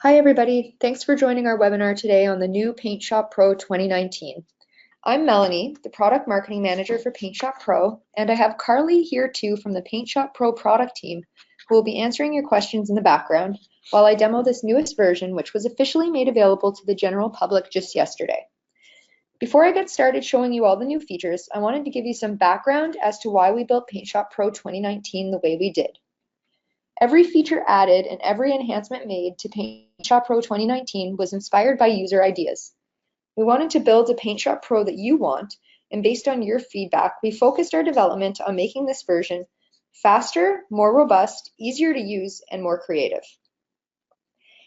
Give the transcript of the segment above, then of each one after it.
Hi everybody, thanks for joining our webinar today on the new PaintShop Pro 2019. I'm Melanie, the Product Marketing Manager for PaintShop Pro, and I have Carly here too from the PaintShop Pro product team who will be answering your questions in the background while I demo this newest version, which was officially made available to the general public just yesterday. Before I get started showing you all the new features, I wanted to give you some background as to why we built PaintShop Pro 2019 the way we did. Every feature added and every enhancement made to PaintShop Pro 2019 was inspired by user ideas. We wanted to build a PaintShop Pro that you want, and based on your feedback, we focused our development on making this version faster, more robust, easier to use, and more creative.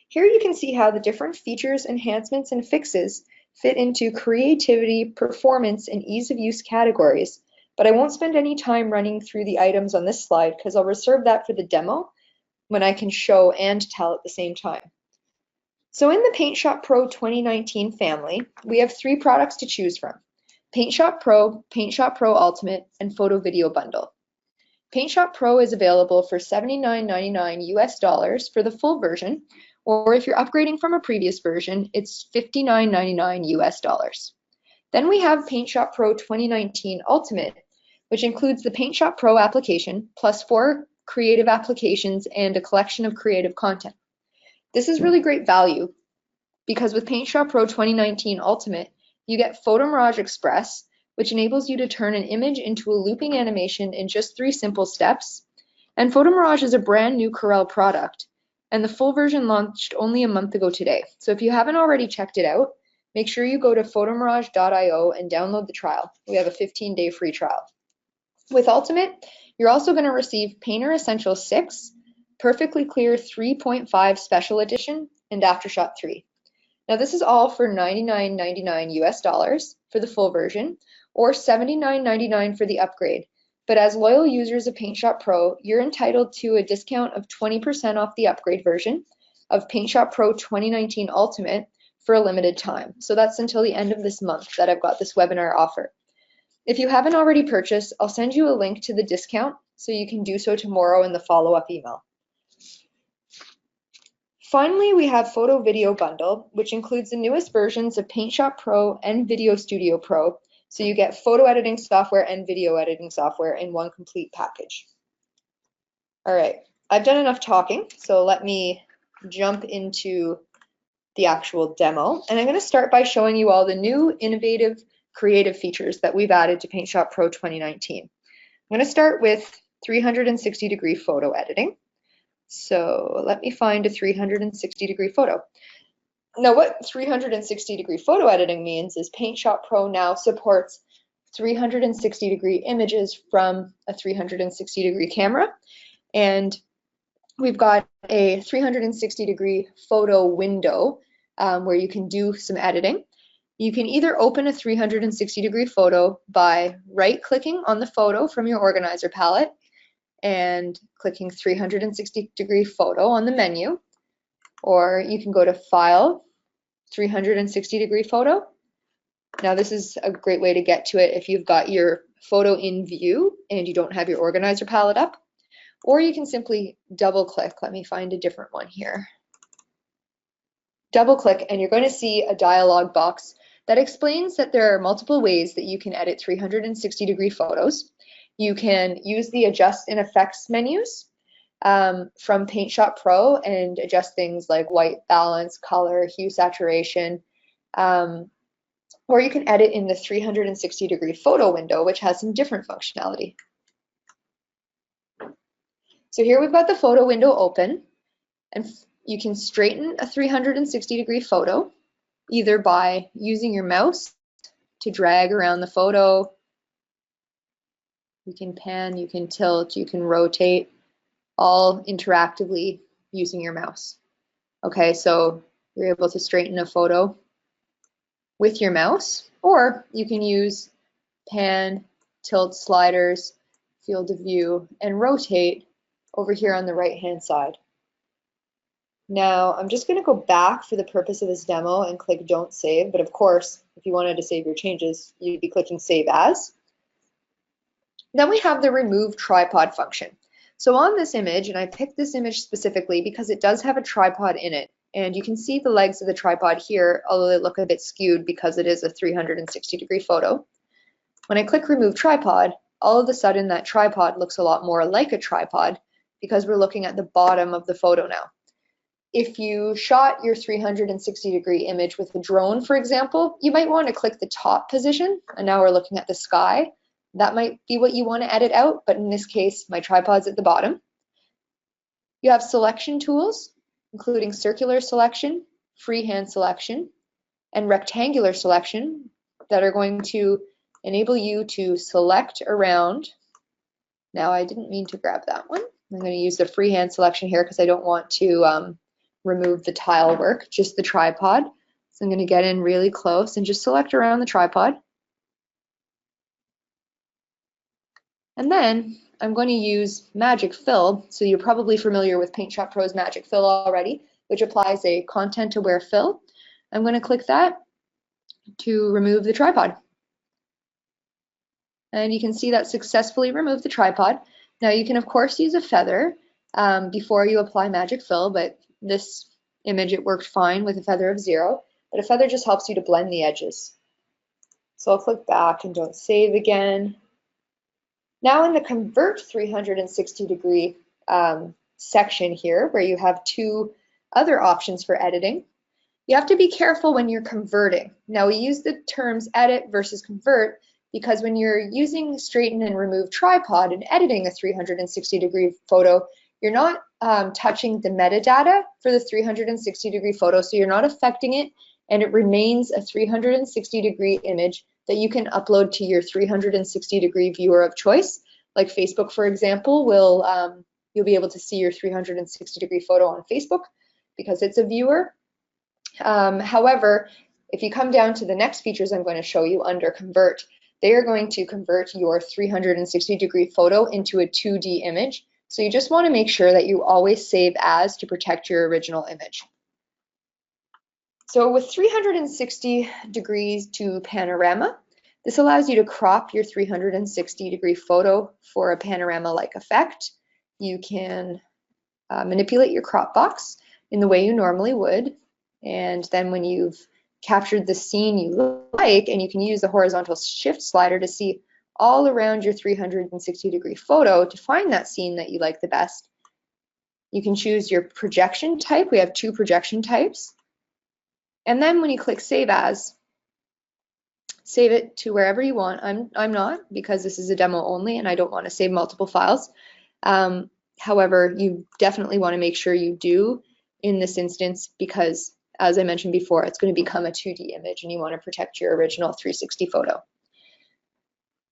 Here you can see how the different features, enhancements, and fixes fit into creativity, performance, and ease of use categories, but I won't spend any time running through the items on this slide because I'll reserve that for the demo when I can show and tell at the same time. So in the PaintShop Pro 2019 family, we have 3 products to choose from: PaintShop Pro, PaintShop Pro Ultimate, and Photo Video Bundle. PaintShop Pro is available for $79.99 US for the full version, or if you're upgrading from a previous version, it's $59.99 US. Then we have PaintShop Pro 2019 Ultimate, which includes the PaintShop Pro application, plus 4 creative applications and a collection of creative content. This is really great value because with PaintShop Pro 2019 Ultimate, you get Photo Mirage Express, which enables you to turn an image into a looping animation in just 3 simple steps. And Photo Mirage is a brand new Corel product, and the full version launched only a month ago today. So if you haven't already checked it out, make sure you go to photomirage.io and download the trial. We have a 15-day free trial. With Ultimate, you're also going to receive Painter Essentials 6, Perfectly Clear 3.5 Special Edition, and Aftershot 3. Now this is all for $99.99 US for the full version, or $79.99 for the upgrade. But as loyal users of PaintShop Pro, you're entitled to a discount of 20% off the upgrade version of PaintShop Pro 2019 Ultimate for a limited time. So that's until the end of this month that I've got this webinar offer. If you haven't already purchased, I'll send you a link to the discount so you can do so tomorrow in the follow-up email. Finally, we have Photo Video Bundle, which includes the newest versions of PaintShop Pro and Video Studio Pro, so you get photo editing software and video editing software in one complete package. All right, I've done enough talking, so let me jump into the actual demo. And I'm going to start by showing you all the new innovative creative features that we've added to PaintShop Pro 2019. I'm going to start with 360-degree photo editing. So let me find a 360-degree photo. Now what 360-degree photo editing means is PaintShop Pro now supports 360-degree images from a 360-degree camera. And we've got a 360-degree photo window where you can do some editing. You can either open a 360-degree photo by right-clicking on the photo from your organizer palette and clicking 360-degree photo on the menu, or you can go to File, 360-degree photo. Now this is a great way to get to it if you've got your photo in view and you don't have your organizer palette up, or you can simply double-click. Let me find a different one here. Double-click and you're going to see a dialog box that explains that there are multiple ways that you can edit 360-degree photos. You can use the Adjust and Effects menus from PaintShop Pro and adjust things like white balance, color, hue, saturation, or you can edit in the 360-degree photo window, which has some different functionality. So here we've got the photo window open, and you can straighten a 360-degree photo either by using your mouse to drag around the photo. You can pan, you can tilt, you can rotate, all interactively using your mouse. Okay, so you're able to straighten a photo with your mouse, or you can use pan, tilt sliders, field of view, and rotate over here on the right-hand side. Now, I'm just going to go back for the purpose of this demo and click Don't Save, but of course, if you wanted to save your changes, you'd be clicking Save As. Then we have the Remove Tripod function. So on this image, and I picked this image specifically because it does have a tripod in it, And you can see the legs of the tripod here, although they look a bit skewed because it is a 360-degree photo. When I click remove tripod, all of a sudden that tripod looks a lot more like a tripod because we're looking at the bottom of the photo now. If you shot your 360-degree image with a drone, for example, you might want to click the top position, and now we're looking at the sky. That might be what you want to edit out, but in this case, my tripod's at the bottom. You have selection tools, including circular selection, freehand selection, and rectangular selection that are going to enable you to select around. Now, I didn't mean to grab that one. I'm going to use the freehand selection here because I don't want to remove the tile work, just the tripod. So I'm going to get in really close and just select around the tripod. And then I'm going to use Magic Fill. So you're probably familiar with PaintShop Pro's Magic Fill already, which applies a content-aware fill. I'm going to click that to remove the tripod. And you can see that successfully removed the tripod. Now you can of course use a feather before you apply Magic Fill, but this image it worked fine with a feather of 0, but a feather just helps you to blend the edges. So I'll click back and don't save again. Now in the convert 360-degree section here, where you have 2 other options for editing, you have to be careful when you're converting. Now we use the terms edit versus convert because when you're using straighten and remove tripod and editing a 360-degree photo, you're not touching the metadata for the 360-degree photo, so you're not affecting it, and it remains a 360-degree image that you can upload to your 360-degree viewer of choice. Like Facebook, for example, you'll be able to see your 360-degree photo on Facebook because it's a viewer. However, if you come down to the next features I'm going to show you under convert, they are going to convert your 360-degree photo into a 2D image. So you just want to make sure that you always save as to protect your original image. So with 360 degrees to panorama, this allows you to crop your 360-degree photo for a panorama-like effect. You can manipulate your crop box in the way you normally would, and then when you've captured the scene you like, and you can use the horizontal shift slider to see all around your 360-degree photo to find that scene that you like the best. You can choose your projection type. We have 2 projection types. And then when you click Save As, save it to wherever you want. I'm not, because this is a demo only and I don't want to save multiple files. However, you definitely want to make sure you do in this instance because, as I mentioned before, it's going to become a 2D image and you want to protect your original 360 photo.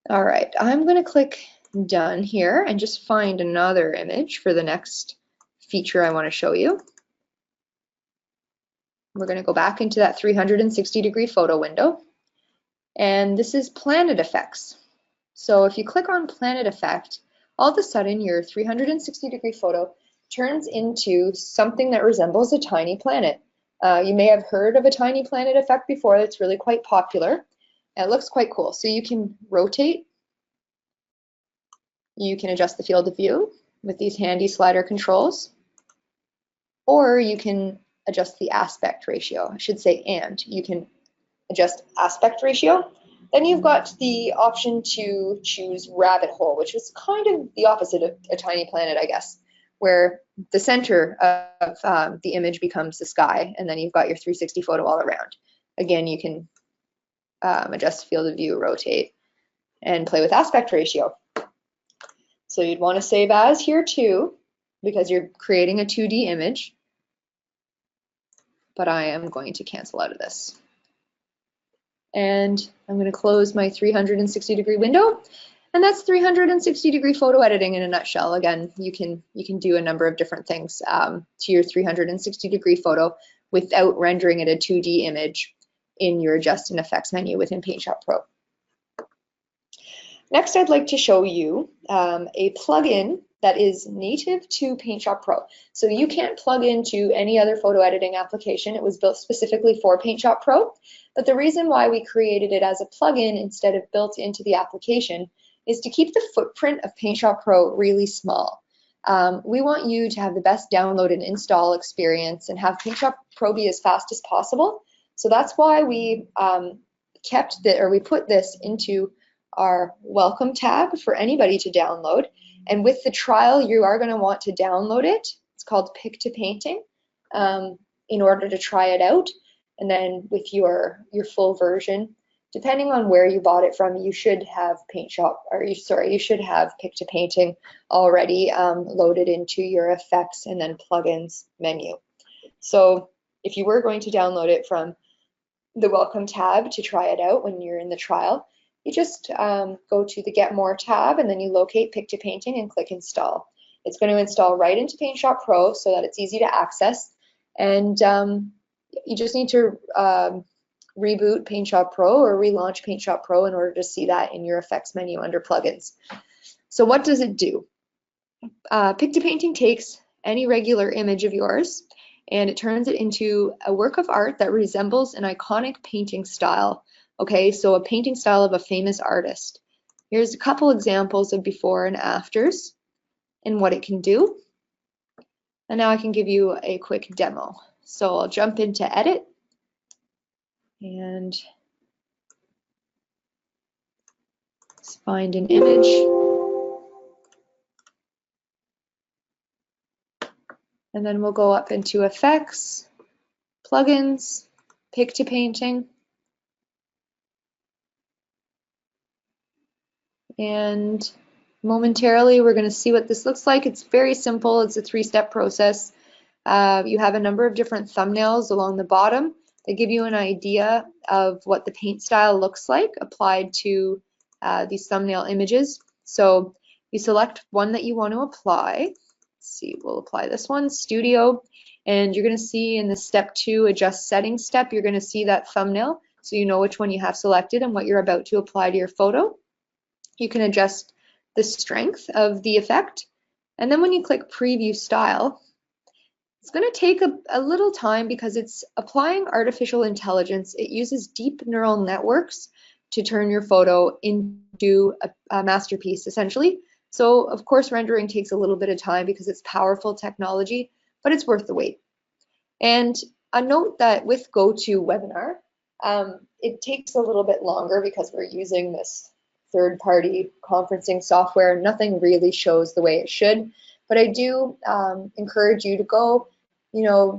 All right, I'm going to click Done here and just find another image for the next feature I want to show you. We're going to go back into that 360-degree photo window. And this is Planet Effects. So if you click on Planet Effect, all of a sudden your 360-degree photo turns into something that resembles a tiny planet. You may have heard of a tiny planet effect before. That's really quite popular. It looks quite cool. So you can rotate. You can adjust the field of view with these handy slider controls. Or you can adjust the aspect ratio. I should say and. You can adjust aspect ratio. Then you've got the option to choose rabbit hole, which is kind of the opposite of a tiny planet, I guess, where the center of the image becomes the sky, and then you've got your 360 photo all around. Again, you can adjust field of view, rotate, and play with aspect ratio. So you'd want to save as here too, because you're creating a 2D image, but I am going to cancel out of this. And I'm going to close my 360-degree window, and that's 360-degree photo editing in a nutshell. Again, you can do a number of different things to your 360-degree photo without rendering it a 2D image in your Adjust and Effects menu within PaintShop Pro. Next, I'd like to show you a plugin that is native to PaintShop Pro. So you can't plug into any other photo editing application. It was built specifically for PaintShop Pro. But the reason why we created it as a plugin instead of built into the application is to keep the footprint of PaintShop Pro really small. We want you to have the best download and install experience and have PaintShop Pro be as fast as possible. So that's why we we put this into our welcome tab for anybody to download. And with the trial, you are going to want to download it. It's called Pick to Painting in order to try it out. And then with your full version, depending on where you bought it from, you should have you should have Pick to Painting already loaded into your effects and then plugins menu. So if you were going to download it from the welcome tab to try it out when you're in the trial, you just go to the Get More tab and then you locate Pick to Painting and click Install. It's going to install right into PaintShop Pro so that it's easy to access, and you just need to reboot PaintShop Pro or relaunch PaintShop Pro in order to see that in your effects menu under plugins. So what does it do? Pick to Painting takes any regular image of yours and it turns it into a work of art that resembles an iconic painting style. Okay, so a painting style of a famous artist. Here's a couple examples of before and afters and what it can do. And now I can give you a quick demo. So I'll jump into Edit and let's find an image. And then we'll go up into Effects, Plugins, Pick to Painting. And momentarily we're going to see what this looks like. It's very simple. It's a 3-step process. You have a number of different thumbnails along the bottom. They give you an idea of what the paint style looks like applied to these thumbnail images. So you select one that you want to apply. Let's see, we'll apply this one, Studio, and you're going to see in the step 2 adjust settings step, you're going to see that thumbnail so you know which one you have selected and what you're about to apply to your photo. You can adjust the strength of the effect, and then when you click Preview Style, it's going to take a little time because it's applying artificial intelligence. It uses deep neural networks to turn your photo into a masterpiece, essentially. So, of course, rendering takes a little bit of time because it's powerful technology, but it's worth the wait. And a note that with GoToWebinar, it takes a little bit longer because we're using this third-party conferencing software. Nothing really shows the way it should, but I do encourage you to go,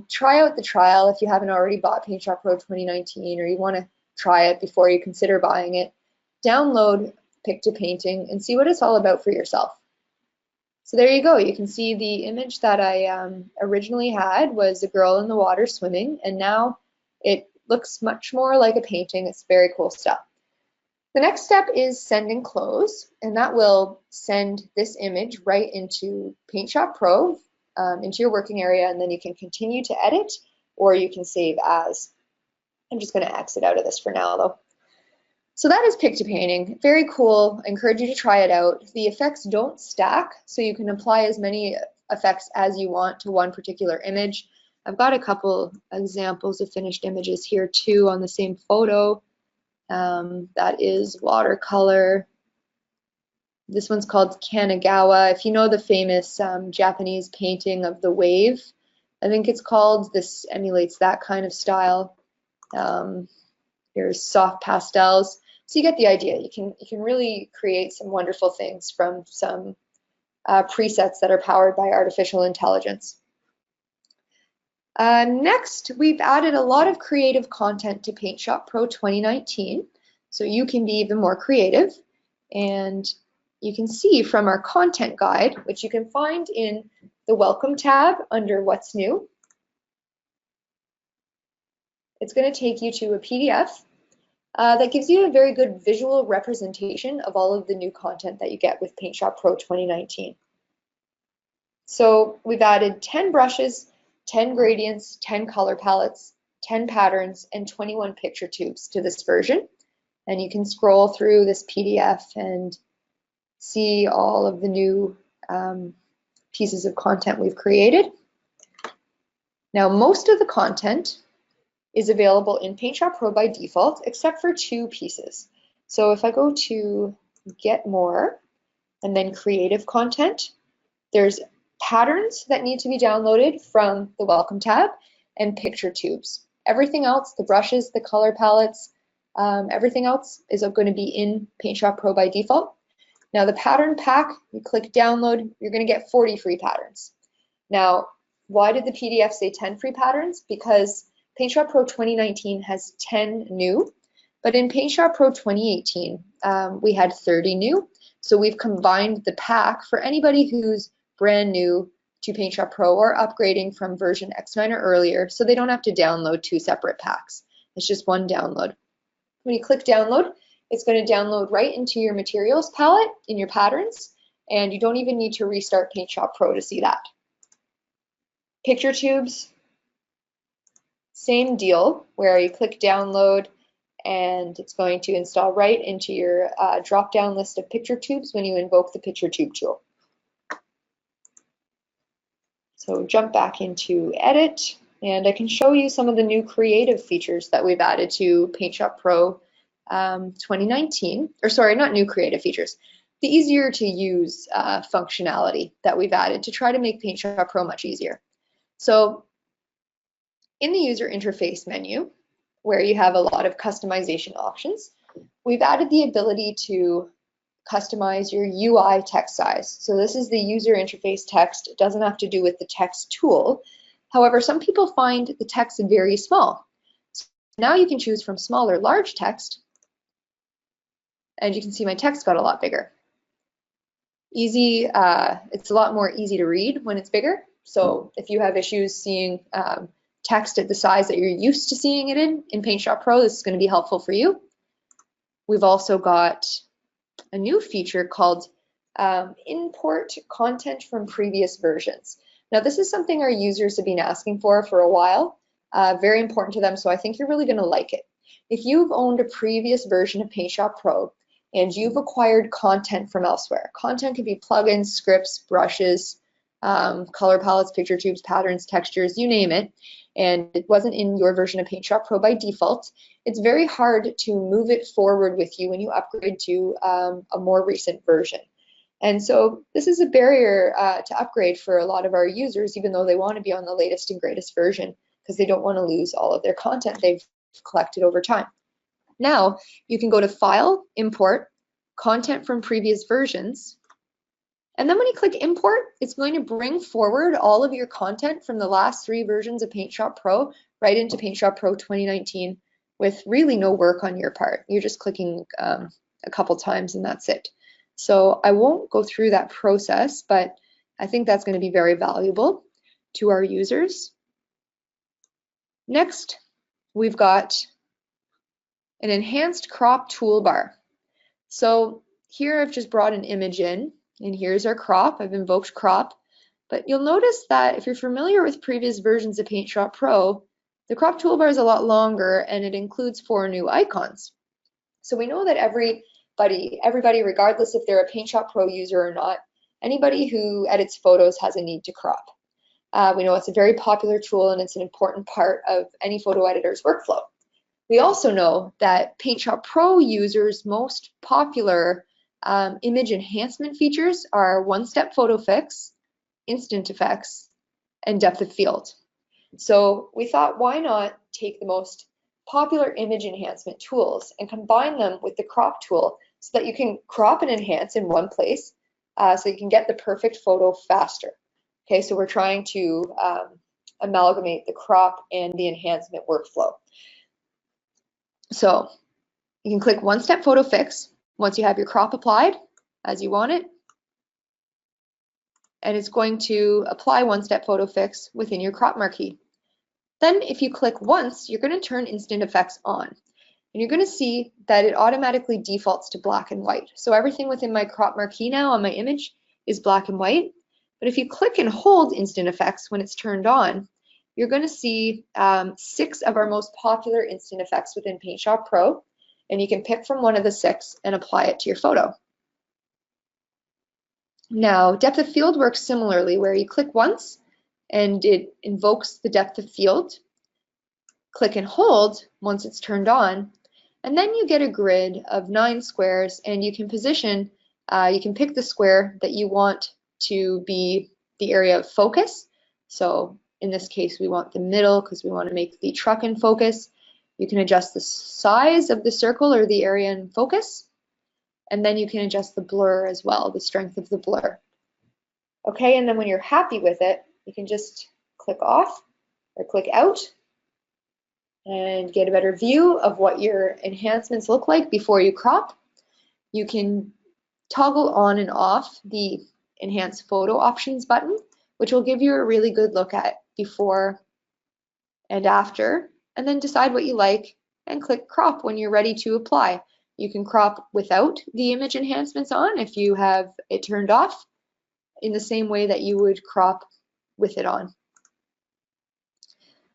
try out the trial if you haven't already bought PaintShop Pro 2019 or you want to try it before you consider buying it. Download Pick to Painting and see what it's all about for yourself. So there you go. You can see the image that I originally had was a girl in the water swimming, and now it looks much more like a painting. It's very cool stuff. The next step is Send and Close, and that will send this image right into PaintShop Pro, into your working area, and then you can continue to edit or you can save as. I'm just going to exit out of this for now though. So that is Pick to Painting. Very cool. I encourage you to try it out. The effects don't stack, so you can apply as many effects as you want to one particular image. I've got a couple examples of finished images here too on the same photo. That is watercolor. This one's called Kanagawa. If you know the famous Japanese painting of the wave, I think it's called, this emulates that kind of style. Here's soft pastels. So you get the idea. You can really create some wonderful things from some presets that are powered by artificial intelligence. Next, we've added a lot of creative content to PaintShop Pro 2019, so you can be even more creative. And you can see from our content guide, which you can find in the Welcome tab under What's New. It's going to take you to a PDF that gives you a very good visual representation of all of the new content that you get with PaintShop Pro 2019. So we've added 10 brushes, 10 gradients, 10 color palettes, 10 patterns, and 21 picture tubes to this version. And you can scroll through this PDF and see all of the new pieces of content we've created. Now, most of the content is available in PaintShop Pro by default, except for 2 pieces. So if I go to Get More and then Creative Content, there's patterns that need to be downloaded from the Welcome tab, and picture tubes. Everything else, the brushes, the color palettes, everything else is going to be in PaintShop Pro by default. Now the pattern pack, you click download, you're going to get 40 free patterns. Now, why did the PDF say 10 free patterns? Because PaintShop Pro 2019 has 10 new, but in PaintShop Pro 2018, we had 30 new. So we've combined the pack for anybody who's brand new to PaintShop Pro or upgrading from version X9 or earlier, so they don't have to download two separate packs. It's just one download. When you click download, it's going to download right into your materials palette in your patterns, and you don't even need to restart PaintShop Pro to see that. Picture tubes, same deal, where you click download and it's going to install right into your drop-down list of picture tubes when you invoke the picture tube tool. So jump back into edit, and I can show you some of the new creative features that we've added to PaintShop Pro 2019, or sorry, not new creative features, the easier to use functionality that we've added to try to make PaintShop Pro much easier. So in the user interface menu, where you have a lot of customization options, we've added the ability to customize your UI text size. So this is the user interface text. It doesn't have to do with the text tool. However, some people find the text very small. So now you can choose from small or large text, and you can see my text got a lot bigger. Easy, it's a lot more easy to read when it's bigger. So if you have issues seeing text at the size that you're used to seeing it in PaintShop Pro, this is going to be helpful for you. We've also got a new feature called import content from previous versions. Now this is something our users have been asking for a while, very important to them, so I think you're really going to like it. If you've owned a previous version of PaintShop Pro and you've acquired content from elsewhere, content could be plugins, scripts, brushes, color palettes, picture tubes, patterns, textures, you name it, and it wasn't in your version of PaintShop Pro by default, it's very hard to move it forward with you when you upgrade to a more recent version. And so this is a barrier to upgrade for a lot of our users, even though they want to be on the latest and greatest version, because they don't want to lose all of their content they've collected over time. Now you can go to File, Import, Content from Previous Versions, and then when you click import, it's going to bring forward all of your content from the last 3 versions of PaintShop Pro right into PaintShop Pro 2019 with really no work on your part. You're just clicking a couple times and that's it. So I won't go through that process, but I think that's going to be very valuable to our users. Next, we've got an enhanced crop toolbar. So here I've just brought an image in, and here's our crop. I've invoked crop, but you'll notice that if you're familiar with previous versions of PaintShop Pro, the crop toolbar is a lot longer and it includes 4 new icons. So we know that everybody, regardless if they're a PaintShop Pro user or not, anybody who edits photos has a need to crop. We know it's a very popular tool and it's an important part of any photo editor's workflow. We also know that PaintShop Pro users' most popular image enhancement features are one-step photo fix, instant effects, and depth of field. So we thought, why not take the most popular image enhancement tools and combine them with the crop tool so that you can crop and enhance in one place so you can get the perfect photo faster. Okay, so we're trying to amalgamate the crop and the enhancement workflow. So you can click one-step photo fix once you have your crop applied as you want it, and it's going to apply one-step photo fix within your crop marquee. Then if you click once, you're going to turn instant effects on, and you're going to see that it automatically defaults to black and white. So everything within my crop marquee now on my image is black and white, but if you click and hold instant effects when it's turned on, you're going to see 6 of our most popular instant effects within PaintShop Pro, and you can pick from one of the 6 and apply it to your photo. Now, depth of field works similarly, where you click once and it invokes the depth of field. Click and hold once it's turned on, and then you get a grid of 9 squares, and you can position, you can pick the square that you want to be the area of focus. So in this case, we want the middle because we want to make the truck in focus. You can adjust the size of the circle or the area in focus. And then you can adjust the blur as well, the strength of the blur. Okay, and then when you're happy with it, you can just click off or click out and get a better view of what your enhancements look like before you crop. You can toggle on and off the Enhance Photo Options button, which will give you a really good look at before and after, and then decide what you like and click crop when you're ready to apply. You can crop without the image enhancements on if you have it turned off, in the same way that you would crop with it on.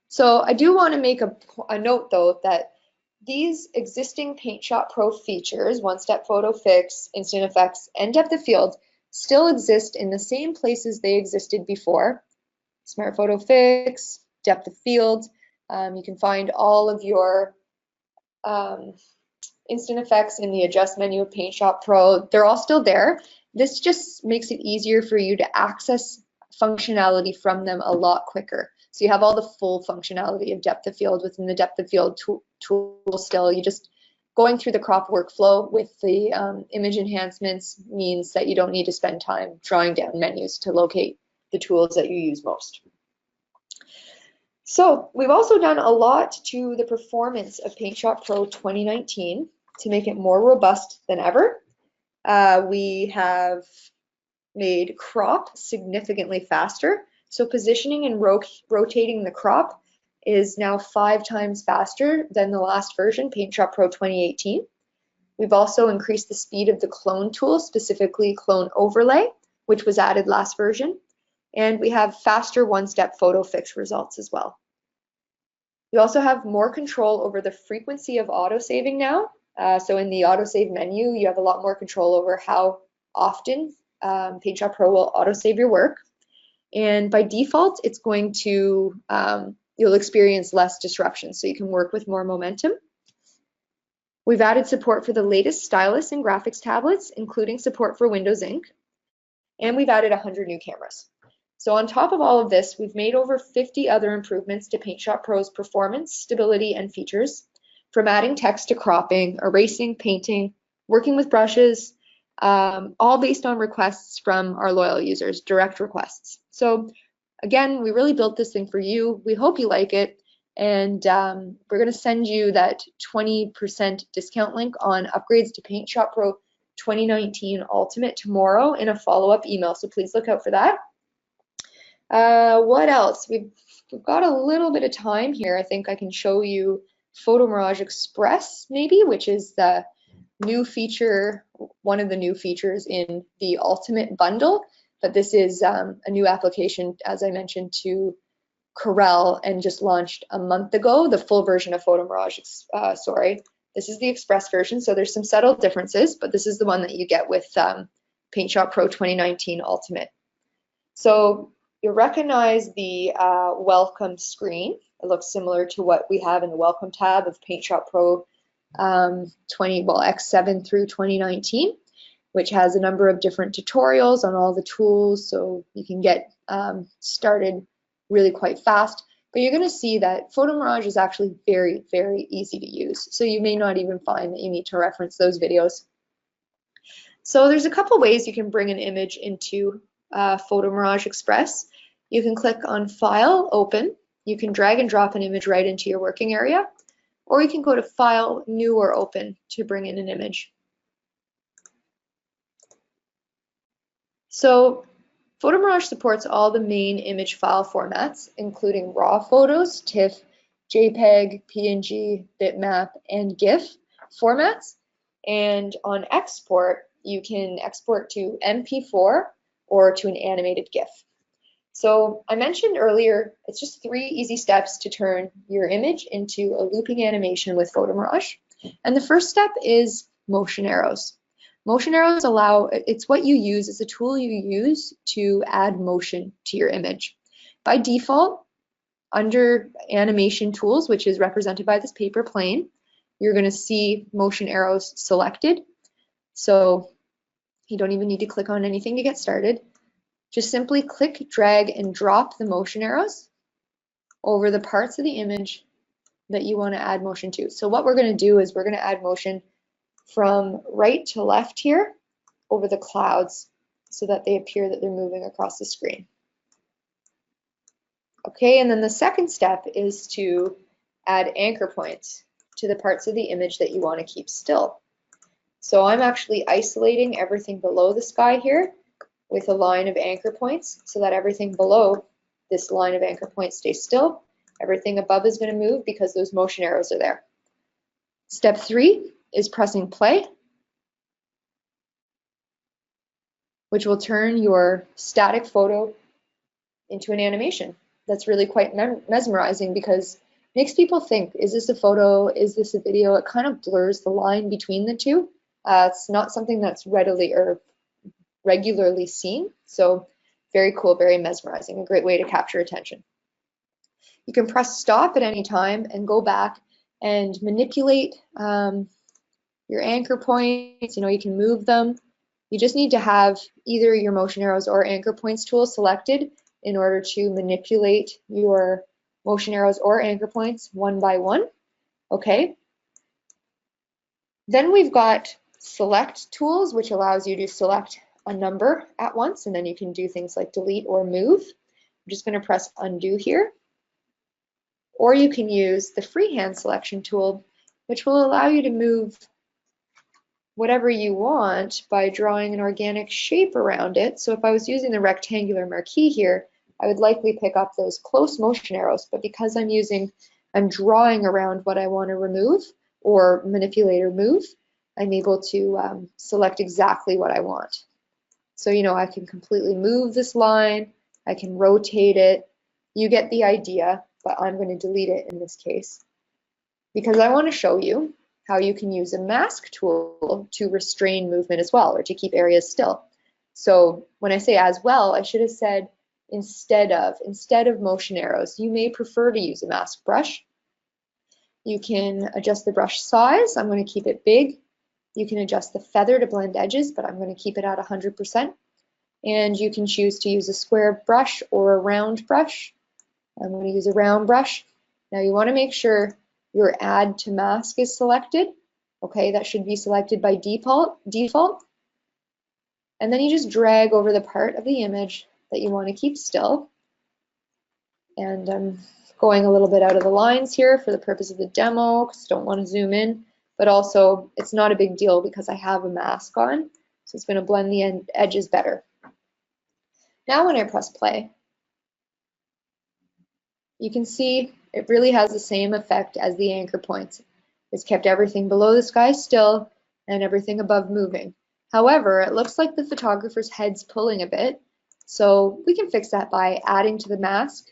So I do want to make a note though that these existing PaintShop Pro features, one-step photo fix, instant effects, and depth of field, still exist in the same places they existed before. Smart Photo Fix, depth of field. You can find all of your instant effects in the adjust menu of PaintShop Pro. They're all still there. This just makes it easier for you to access functionality from them a lot quicker. So you have all the full functionality of depth of field within the depth of field tool still. You just going through the crop workflow with the image enhancements means that you don't need to spend time drawing down menus to locate the tools that you use most. So we've also done a lot to the performance of PaintShop Pro 2019 to make it more robust than ever. We have made crop significantly faster. So positioning and rotating the crop is now 5 times faster than the last version, PaintShop Pro 2018. We've also increased the speed of the clone tool, specifically clone overlay, which was added last version. And we have faster one-step photo fix results as well. You also have more control over the frequency of autosaving now. So in the autosave menu, you have a lot more control over how often PaintShop Pro will autosave your work. And by default, it's going to, you'll experience less disruption, so you can work with more momentum. We've added support for the latest stylus and graphics tablets, including support for Windows Ink. And we've added 100 new cameras. So on top of all of this, we've made over 50 other improvements to PaintShop Pro's performance, stability, and features, from adding text to cropping, erasing, painting, working with brushes, all based on requests from our loyal users, direct requests. So again, we really built this thing for you. We hope you like it. And we're going to send you that 20% discount link on upgrades to PaintShop Pro 2019 Ultimate tomorrow in a follow-up email. So please look out for that. What else? We've got a little bit of time here. I think I can show you Photo Mirage Express, maybe, which is the new feature, one of the new features in the Ultimate bundle. But this is a new application, as I mentioned, to Corel and just launched a month ago, the full version of Photo Mirage, This is the Express version, so there's some subtle differences, but this is the one that you get with PaintShop Pro 2019 Ultimate. So you'll recognize the welcome screen. It looks similar to what we have in the welcome tab of PaintShop Pro X7 through 2019, which has a number of different tutorials on all the tools, so you can get started really quite fast. But you're going to see that Photo Mirage is actually very, very easy to use. So you may not even find that you need to reference those videos. So there's a couple ways you can bring an image into Photo Mirage Express. You can click on File, Open. You can drag and drop an image right into your working area, or you can go to File, New or Open to bring in an image. So Photo Mirage supports all the main image file formats, including RAW photos, TIFF, JPEG, PNG, bitmap, and GIF formats. And on export, you can export to MP4 or to an animated GIF. So I mentioned earlier, it's just 3 easy steps to turn your image into a looping animation with Photo Mirage. And the first step is motion arrows. Motion arrows it's what you use, it's a tool you use to add motion to your image. By default, under animation tools, which is represented by this paper plane, you're going to see motion arrows selected. So you don't even need to click on anything to get started. just simply click, drag, and drop the motion arrows over the parts of the image that you want to add motion to. So what we're going to do is we're going to add motion from right to left here over the clouds so that they appear that they're moving across the screen. Okay, and then the second step is to add anchor points to the parts of the image that you want to keep still. So I'm actually isolating everything below the sky here with a line of anchor points so that everything below this line of anchor points stays still. Everything above is going to move because those motion arrows are there. Step 3 is pressing play, which will turn your static photo into an animation. That's really quite mesmerizing because it makes people think, is this a photo? Is this a video? It kind of blurs the line between the two. It's not something that's readily or regularly seen. So very cool, very mesmerizing, a great way to capture attention. You can press stop at any time and go back and manipulate your anchor points. You know, you can move them. You just need to have either your motion arrows or anchor points tool selected in order to manipulate your motion arrows or anchor points one by one. Okay. Then we've got select tools, which allows you to select a number at once, and then you can do things like delete or move. I'm just going to press undo here. Or you can use the freehand selection tool, which will allow you to move whatever you want by drawing an organic shape around it. So if I was using the rectangular marquee here, I would likely pick up those close motion arrows, but because I'm drawing around what I want to remove or manipulate or move, I'm able to select exactly what I want. So, you know, I can completely move this line, I can rotate it. You get the idea, but I'm going to delete it in this case because I want to show you how you can use a mask tool to restrain movement as well, or to keep areas still. So when I say as well, I should have said instead of motion arrows. You may prefer to use a mask brush. You can adjust the brush size. I'm going to keep it big. You can adjust the feather to blend edges, but I'm going to keep it at 100%. And you can choose to use a square brush or a round brush. I'm going to use a round brush. Now you want to make sure your add to mask is selected. Okay, that should be selected by default. And then you just drag over the part of the image that you want to keep still. And I'm going a little bit out of the lines here for the purpose of the demo because I don't want to zoom in, but also it's not a big deal because I have a mask on, so it's going to blend the edges better. Now when I press play, you can see it really has the same effect as the anchor points. It's kept everything below the sky still and everything above moving. However, it looks like the photographer's head's pulling a bit, so we can fix that by adding to the mask,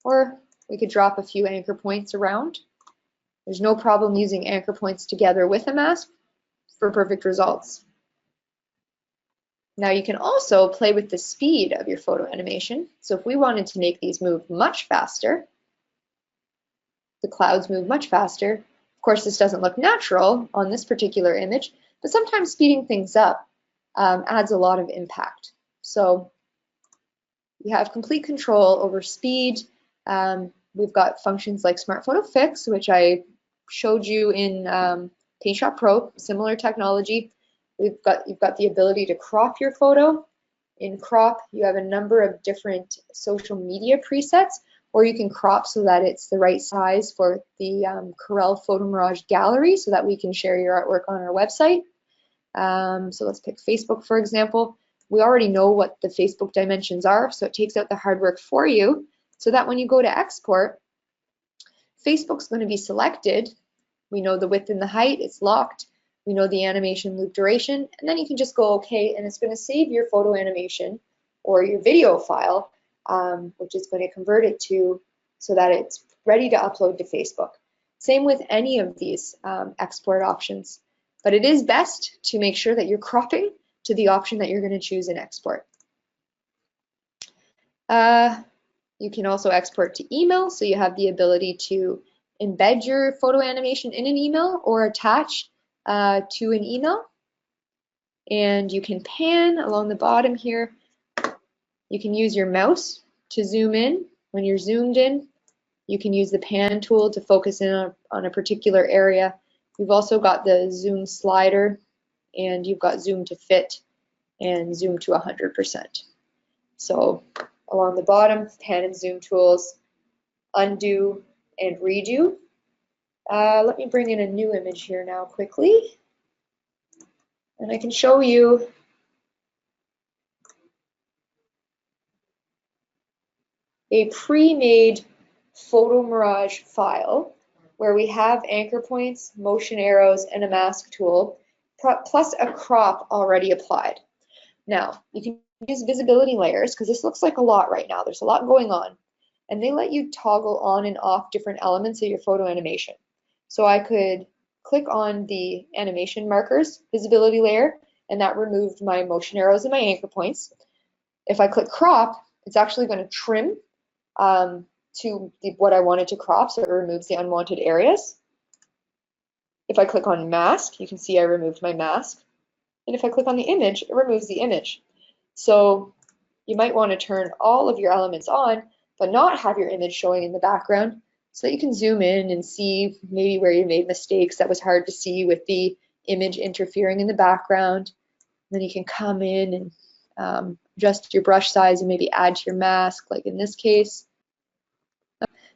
or we could drop a few anchor points around. There's no problem using anchor points together with a mask for perfect results. Now you can also play with the speed of your photo animation. So if we wanted to make these move much faster, the clouds move much faster. Of course, this doesn't look natural on this particular image, but sometimes speeding things up adds a lot of impact. So you have complete control over speed. We've got functions like Smart Photo Fix, which I showed you in PaintShop Pro, similar technology. You've got the ability to crop your photo. In crop, you have a number of different social media presets, or you can crop so that it's the right size for the Corel Photo Mirage gallery so that we can share your artwork on our website. So let's pick Facebook, for example. We already know what the Facebook dimensions are, so it takes out the hard work for you so that when you go to export, Facebook's going to be selected. We know the width and the height, it's locked. We know the animation loop duration, and then you can just go OK, and it's going to save your photo animation or your video file, which is going to convert it to so that it's ready to upload to Facebook. Same with any of these export options, but it is best to make sure that you're cropping to the option that you're going to choose in export. You can also export to email, so you have the ability to embed your photo animation in an email or attach to an email. And you can pan along the bottom here You can use your mouse to zoom in. When you're zoomed in, you can use the pan tool to focus in on a particular area. You've also got the zoom slider, and you've got zoom to fit and zoom to 100%. So along the bottom, pan and zoom tools, undo and redo. Let me bring in a new image here now quickly, and I can show you a pre-made photo mirage file where we have anchor points, motion arrows, and a mask tool, plus a crop already applied. Now, you can use visibility layers because this looks like a lot right now. There's a lot going on, and they let you toggle on and off different elements of your photo animation. So I could click on the animation markers visibility layer, and that removed my motion arrows and my anchor points. If I click crop, it's actually going to trim to what I wanted to crop, so it removes the unwanted areas. If I click on mask, you can see I removed my mask. And if I click on the image, it removes the image. So you might want to turn all of your elements on, but not have your image showing in the background, so that you can zoom in and see maybe where you made mistakes that was hard to see with the image interfering in the background. And then you can come in and adjust your brush size and maybe add to your mask, like in this case.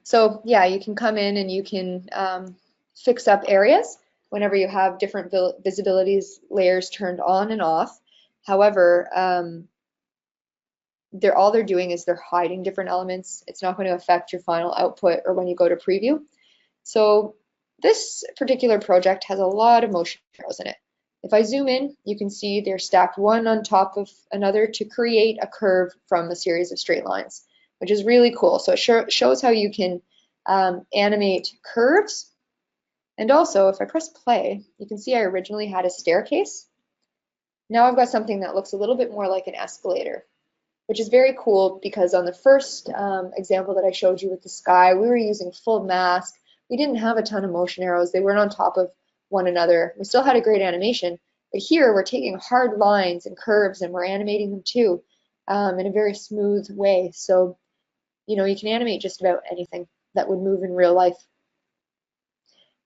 So yeah, you can come in and you can fix up areas whenever you have different visibility layers turned on and off. However, all they're doing is they're hiding different elements. It's not going to affect your final output or when you go to preview. So this particular project has a lot of motion arrows in it. If I zoom in, you can see they're stacked one on top of another to create a curve from a series of straight lines, which is really cool. So it shows how you can animate curves. And also, if I press play, you can see I originally had a staircase. Now I've got something that looks a little bit more like an escalator, which is very cool because on the first example that I showed you with the sky, we were using full mask. We didn't have a ton of motion arrows. They weren't on top of one another. We still had a great animation, but here we're taking hard lines and curves and we're animating them too in a very smooth way. So, you know, you can animate just about anything that would move in real life.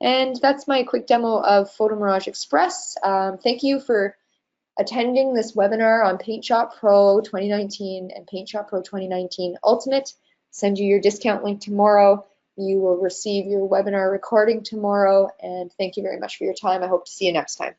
And that's my quick demo of Photo Mirage Express. Thank you for attending this webinar on PaintShop Pro 2019 and PaintShop Pro 2019 Ultimate. Send you your discount link tomorrow. You will receive your webinar recording tomorrow, and thank you very much for your time. I hope to see you next time.